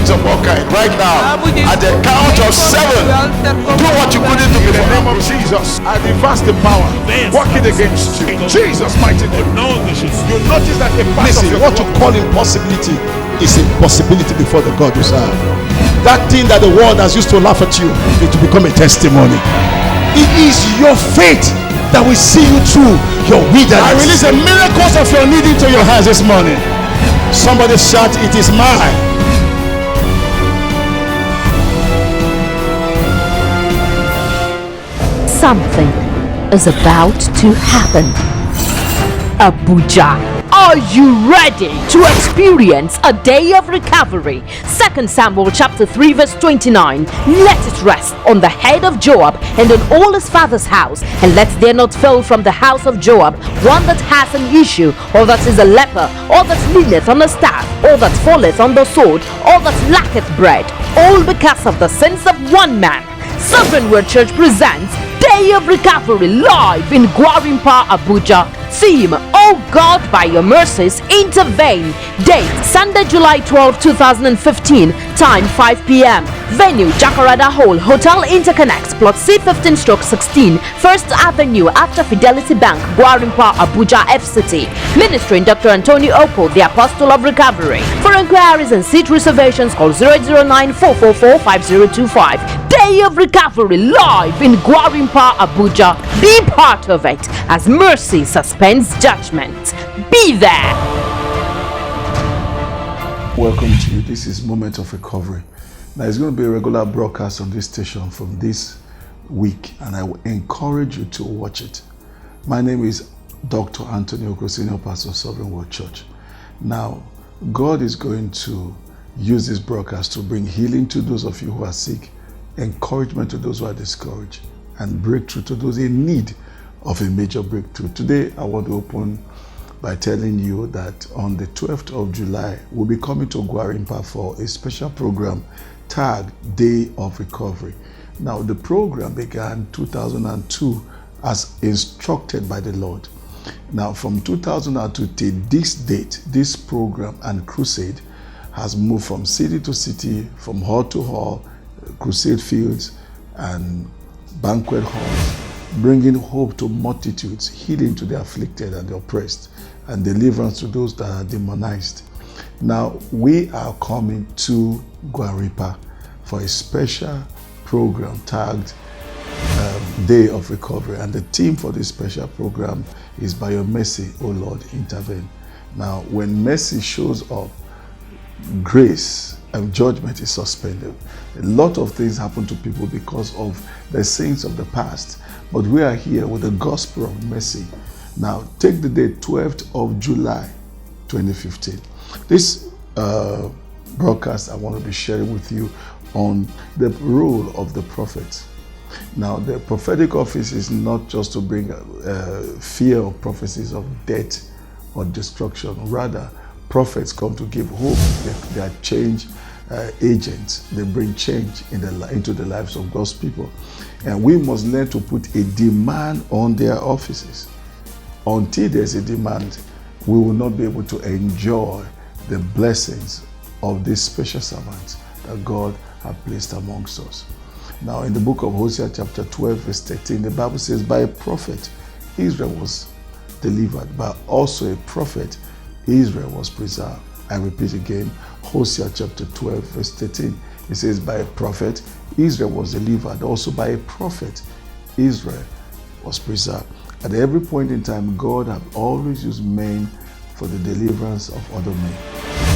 demons of all kinds right now. At the count of 7, do what you couldn't do before. In the name of Jesus, I reverse the power working against you. In Jesus' mighty name. You notice that a part of your what you call impossibility is impossibility before the God you serve. That thing that the world has used to laugh at you, it will become a testimony. It is your faith that will see you through your wilderness. I release the miracles of your need into your hands this morning. Somebody shout, it is mine. Something is about to happen. Abuja, are you ready to experience a day of recovery? 2 Samuel chapter 3 verse 29. Let it rest on the head of Joab and on all his father's house, and let there not fail from the house of Joab one that has an issue, or that is a leper, or that leaneth on a staff, or that falleth on the sword, or that lacketh bread, all because of the sins of one man. Sovereign Word Church presents Day of Recovery live in Gwarimpa, Abuja. Theme: Oh God, by your mercies intervene. Date: Sunday, July 12, 2015. Time: 5 p.m. Venue: Jacaranda Hall, Hotel Interconnect, Plot C15/16, First Avenue, after Fidelity Bank, Gwarimpa, Abuja, FCT. Ministering Dr. Antoni Okoh, the Apostle of Recovery. For inquiries and seat reservations, call 009-444-5025. Day of Recovery live in Gwarimpa, Abuja. Be part of it as mercy suspends judgment. Be there. Welcome to you. This is Moment of Recovery. Now, it's going to be a regular broadcast on this station from this week, and I will encourage you to watch it. My name is Dr. Antoni Okoh, Senior Pastor of Sovereign Word Church. Now, God is going to use this broadcast to bring healing to those of you who are sick, encouragement to those who are discouraged, and breakthrough to those in need of a major breakthrough. Today, I want to open by telling you that on the 12th of July, we'll be coming to Gwarimpa for a special program tagged Day of Recovery. Now, the program began 2002 as instructed by the Lord. Now, from 2002 to this date, this program and crusade has moved from city to city, from hall to hall, crusade fields and banquet halls, bringing hope to multitudes, healing to the afflicted and the oppressed, and deliverance to those that are demonized. Now, we are coming to Gwarimpa for a special program tagged Day of Recovery, and the theme for this special program is By Your Mercy, O Lord, Intervene. Now, when mercy shows up, grace and judgment is suspended. A lot of things happen to people because of the sins of the past, but we are here with the gospel of mercy. Now, take the date 12th of July 2015. This broadcast I want to be sharing with you on the role of the prophets. Now, the prophetic office is not just to bring fear of prophecies of death or destruction. Rather, prophets come to give hope. They are change agents. They bring change into the lives of God's people. And we must learn to put a demand on their offices. Until there's a demand, we will not be able to enjoy the blessings of these special servants that God has placed amongst us. Now, in the book of Hosea chapter 12 verse 13, the Bible says, by a prophet Israel was delivered, but also a prophet Israel was preserved. I repeat again, Hosea chapter 12 verse 13. It says, by a prophet Israel was delivered, also by a prophet Israel was preserved. At every point in time, God has always used men for the deliverance of other men.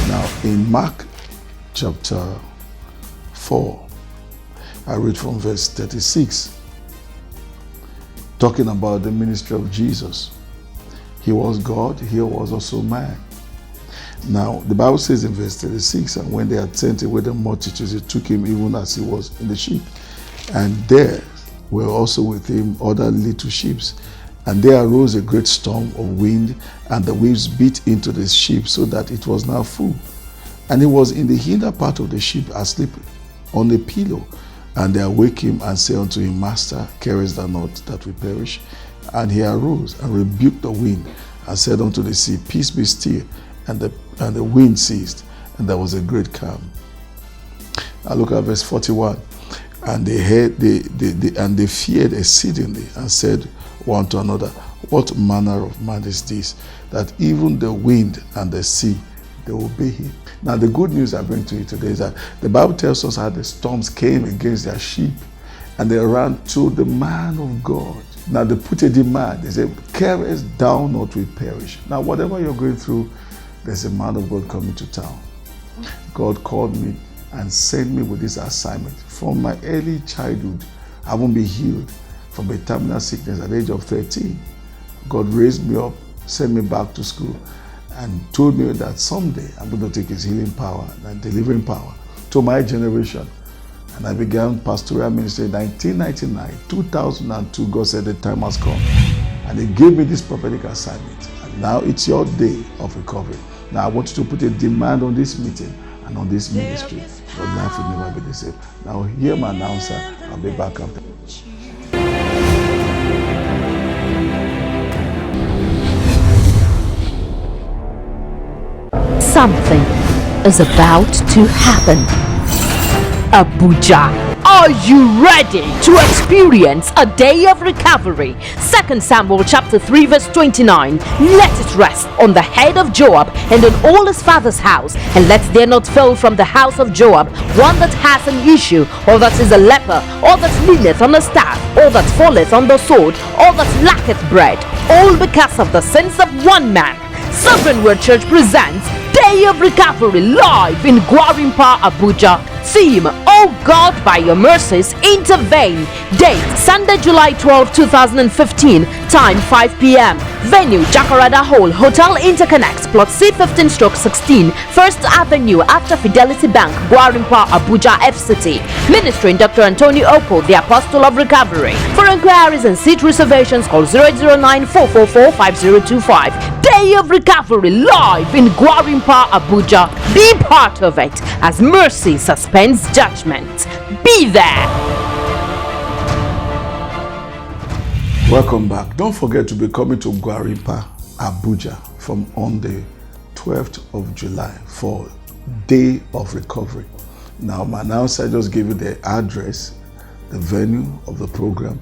Now, in Mark chapter 4, I read from verse 36, talking about the ministry of Jesus. He was God, he was also man. Now, the Bible says in verse 36, and when they had sent away the multitudes, they took him even as he was in the ship. And there were also with him other little ships. And there arose a great storm of wind, and the waves beat into the ship, so that it was now full. And he was in the hinder part of the ship asleep on a pillow. And they awake him and say unto him, Master, carest thou not that we perish? And he arose and rebuked the wind, and said unto the sea, Peace be still. And the wind ceased, and there was a great calm. I look at verse 41. And they feared exceedingly and said one to another, what manner of man is this, that even the wind and the sea, they obey him? Now the good news I bring to you today is that the Bible tells us how the storms came against their sheep and they ran to the man of God. Now they put a demand. They said, carest thou not we perish. Now whatever you're going through, there's a man of God coming to town. God called me and sent me with this assignment. From my early childhood, I haven't been healed from a terminal sickness at the age of 13. God raised me up, sent me back to school, and told me that someday I'm going to take his healing power and delivering power to my generation. And I began pastoral ministry in 1999, 2002. God said the time has come. And he gave me this prophetic assignment. And now it's your day of recovery. Now I want you to put a demand on this meeting and on this ministry. Your life will never be the same. Now hear my announcer. I'll be back after. Something is about to happen. Abuja. Are you ready to experience a day of recovery? 2 Samuel chapter 3 verse 29. Let it rest on the head of Joab and on all his father's house, and let there not fall from the house of Joab one that has an issue, or that is a leper, or that leaneth on a staff, or that falleth on the sword, or that lacketh bread, all because of the sins of one man. Sovereign Word Church presents Day of Recovery live in Gwarinpa, Abuja. Theme, Oh God, by your mercies, intervene. Date, Sunday, July 12, 2015. Time, 5 p.m. Venue, Jacaranda Hall, Hotel Interconnect, Plot C15/16, First Avenue, after Fidelity Bank, Gwarinpa, Abuja, FCT. Ministering Dr. Antoni Okoh, the Apostle of Recovery. For inquiries and seat reservations, call 009-444-5025. Day of Recovery live in Gwarinpa, Abuja. Be part of it as mercy suspends judgment. Be there. Welcome back. Don't forget to be coming to Gwarinpa, Abuja from on the 12th of July for Day of Recovery. Now, my announcer just gave you the address, the venue of the program,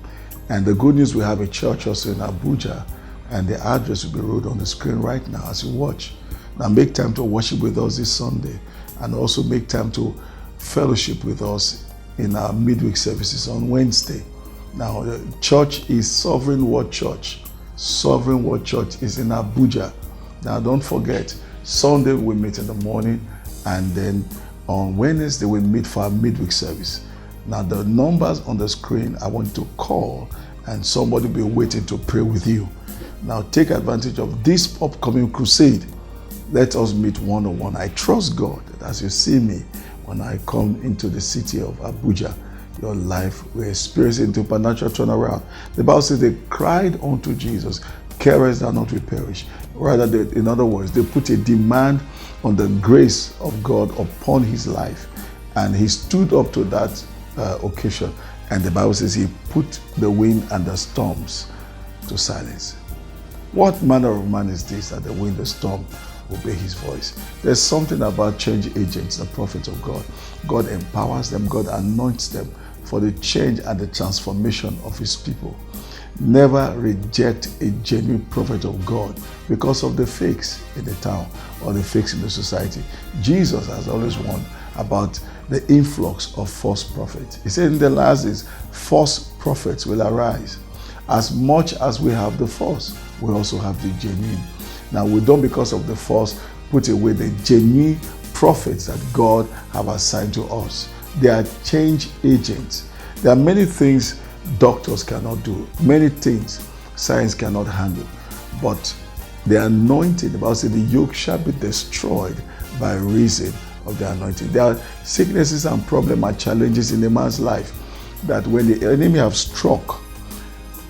and the good news, we have a church also in Abuja, and the address will be wrote on the screen right now as you watch. Now, make time to worship with us this Sunday, and also make time to fellowship with us in our midweek services on Wednesday. Now, the church is Sovereign Word Church. Sovereign Word Church is in Abuja. Now, don't forget, Sunday we meet in the morning, and then on Wednesday we meet for our midweek service. Now, the numbers on the screen, I want you to call, and somebody will be waiting to pray with you. Now, take advantage of this upcoming crusade. Let us meet one-on-one. I trust God that as you see me when I come into the city of Abuja, your life will experience a supernatural turnaround. The Bible says they cried unto Jesus, carest thou not we perish. Rather, in other words, they put a demand on the grace of God upon his life. And he stood up to that occasion. And the Bible says he put the wind and the storms to silence. What manner of man is this that the wind, the storm, obey his voice? There's something about change agents, the prophets of God. God empowers them, God anoints them for the change and the transformation of his people. Never reject a genuine prophet of God because of the fakes in the town or the fakes in the society. Jesus has always warned about the influx of false prophets. He said in the last days, false prophets will arise. As much as we have the false, we also have the genuine. Now, we don't, because of the false, put away the genuine prophets that God have assigned to us. They are change agents. There are many things doctors cannot do, many things science cannot handle, but the anointing, the Bible says, the yoke shall be destroyed by reason of the anointing. There are sicknesses and problems and challenges in a man's life that when the enemy have struck,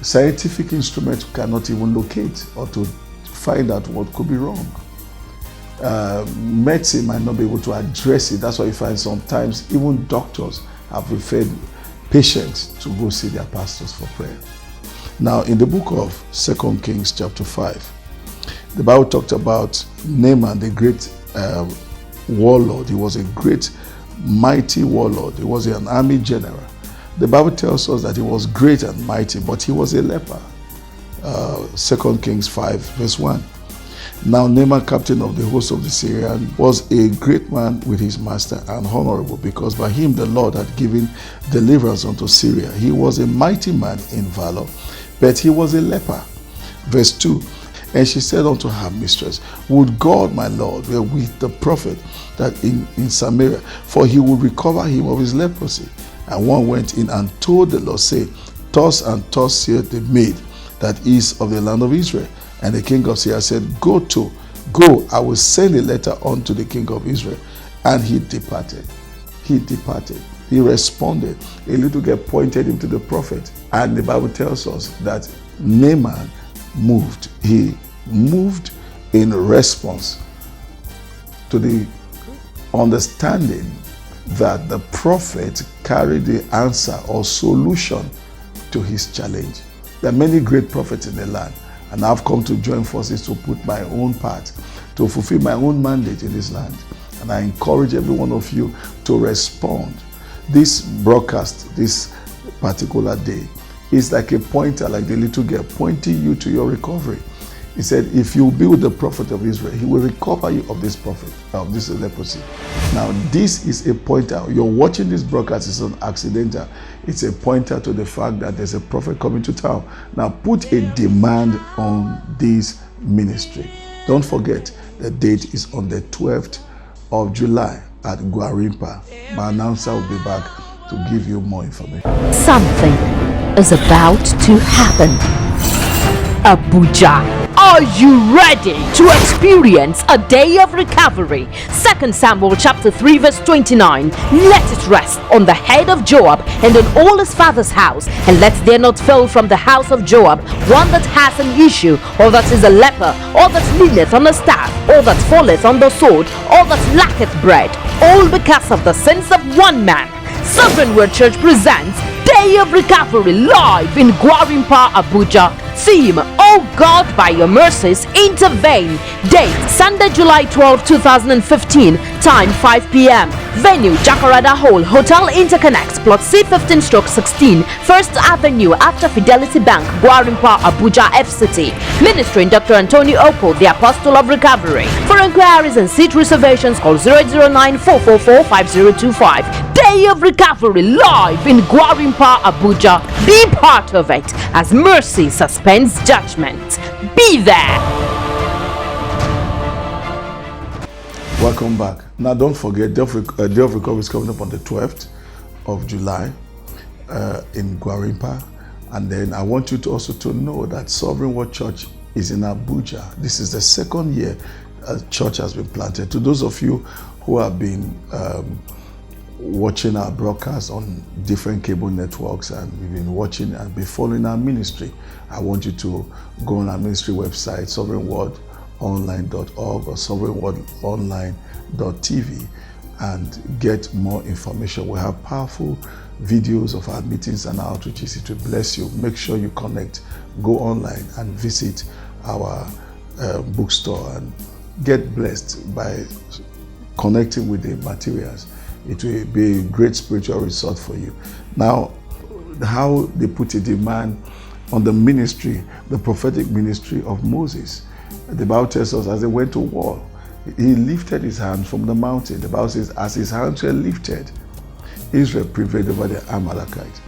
scientific instruments cannot even locate or to find out what could be wrong. Medicine might not be able to address it. That's why you find sometimes even doctors have referred patients to go see their pastors for prayer. Now, in the book of 2 Kings chapter 5, the Bible talked about Naaman, the great warlord. He was a great mighty warlord. He was an army general. The Bible tells us that he was great and mighty, but he was a leper. 2 Kings 5 verse 1. Now Naaman, captain of the host of the Syrian, was a great man with his master and honorable, because by him the Lord had given deliverance unto Syria. He was a mighty man in valor, but he was a leper. Verse 2. And she said unto her mistress, would God my Lord were with the prophet that in Samaria, for he would recover him of his leprosy. And one went in and told the Lord, saying, thus and thus saith the maid that is of the land of Israel. And the king of Syria said, go, I will send a letter unto the king of Israel. And he departed. He responded. A little girl pointed him to the prophet. And the Bible tells us that Naaman moved. He moved in response to the understanding that the prophet carried the answer or solution to his challenge. There are many great prophets in the land, and I've come to join forces to put my own part, to fulfill my own mandate in this land. And I encourage every one of you to respond. This broadcast, this particular day, is like a pointer, like the little girl pointing you to your recovery. He said, if you be with the prophet of Israel, he will recover you of this prophet, of this leprosy. Now, this is a pointer. You're watching this broadcast, it's not accidental. It's a pointer to the fact that there's a prophet coming to town. Now, put a demand on this ministry. Don't forget, the date is on the 12th of July at Gwarimpa. My announcer will be back to give you more information. Something is about to happen. Abuja. Are you ready to experience a day of recovery? 2 Samuel chapter 3 verse 29. Let it rest on the head of Joab and on all his father's house, and let there not fall from the house of Joab one that has an issue, or that is a leper, or that leaneth on a staff, or that falleth on the sword, or that lacketh bread, all because of the sins of one man. Sovereign Word Church presents Day of Recovery live in Gwarimpa, Abuja. Theme, oh God, by your mercies, intervene. Date, Sunday, July 12, 2015. Time, 5 p.m. Venue, Jacaranda Hall, Hotel Interconnect, plot C15/16, First Avenue, after Fidelity Bank, Gwarimpa, Abuja, FCT. Ministering Dr. Antoni Okoh, the Apostle of Recovery. For inquiries and seat reservations, call 009-444-5025. Day of Recovery live in Gwarimpa, Abuja. Be part of it as mercy suspends judgment. Be there. Welcome back. Now, don't forget, Day of Recovery is coming up on the 12th of July in Gwarimpa. And then I want you to also to know that Sovereign Word Church is in Abuja. This is the second year a church has been planted. To those of you who have been watching our broadcast on different cable networks, and we've been watching and be following our ministry, I want you to go on our ministry website, sovereignwordonline.org or sovereignwordonline.tv, and get more information. We have powerful videos of our meetings and our outreaches. It will bless you. Make sure you connect, go online and visit our bookstore and get blessed by connecting with the materials. It will be a great spiritual resource for you. Now, how they put a demand on the ministry, the prophetic ministry of Moses. The Bible tells us as they went to war, he lifted his hands from the mountain. The Bible says, as his hands were lifted, Israel prevailed over the Amalekites.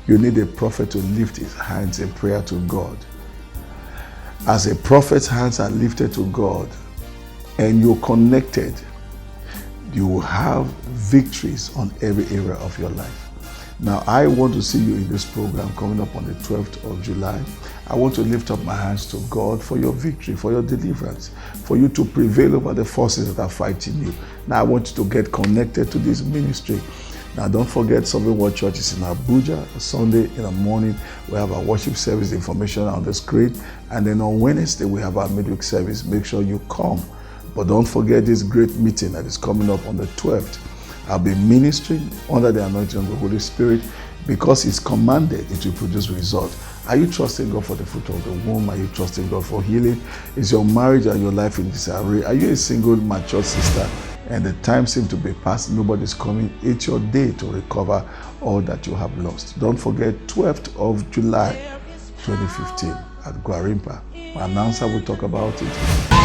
You need a prophet to lift his hands in prayer to God. As a prophet's hands are lifted to God and you're connected, you will have victories on every area of your life. Now, I want to see you in this program coming up on the 12th of July. I want to lift up my hands to God for your victory, for your deliverance, for you to prevail over the forces that are fighting you. Now, I want you to get connected to this ministry. Now, don't forget, Sovereign Word Church is in Abuja. Sunday in the morning, we have our worship service information on the screen. And then on Wednesday, we have our midweek service. Make sure you come. But don't forget this great meeting that is coming up on the 12th. I'll be ministering under the anointing of the Holy Spirit. Because it's commanded, it will produce result. Are you trusting God for the fruit of the womb? Are you trusting God for healing? Is your marriage and your life in disarray? Are you a single mature sister and the time seems to be past. Nobody's coming. It's your day to recover all that you have lost. Don't forget, 12th of July 2015 at Guarimpa. My announcer will talk about it.